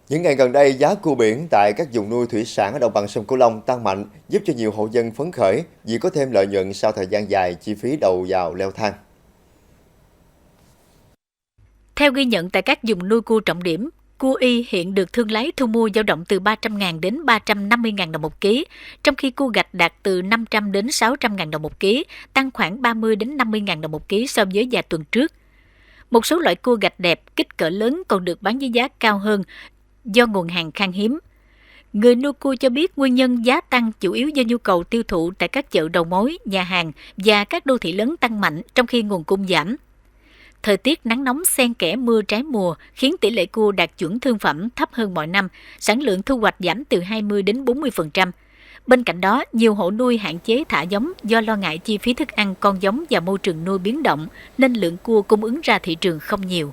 Những ngày gần đây, giá cua biển tại các vùng nuôi thủy sản ở đồng bằng sông Cửu Long tăng mạnh, giúp cho nhiều hộ dân phấn khởi vì có thêm lợi nhuận sau thời gian dài chi phí đầu vào leo thang. Theo ghi nhận tại các vùng nuôi cua trọng điểm, cua y hiện được thương lái thu mua dao động từ 300.000 đến 350.000 đồng một ký, trong khi cua gạch đạt từ 500 đến 600.000 đồng một ký, tăng khoảng 30 đến 50.000 đồng một ký so với vài tuần trước. Một số loại cua gạch đẹp, kích cỡ lớn còn được bán với giá cao hơn do nguồn hàng khan hiếm. Người nuôi cua cho biết nguyên nhân giá tăng chủ yếu do nhu cầu tiêu thụ tại các chợ đầu mối, nhà hàng và các đô thị lớn tăng mạnh trong khi nguồn cung giảm. Thời tiết nắng nóng xen kẽ mưa trái mùa khiến tỷ lệ cua đạt chuẩn thương phẩm thấp hơn mọi năm, sản lượng thu hoạch giảm từ 20 đến 40%. Bên cạnh đó, nhiều hộ nuôi hạn chế thả giống do lo ngại chi phí thức ăn, con giống và môi trường nuôi biến động, nên lượng cua cung ứng ra thị trường không nhiều.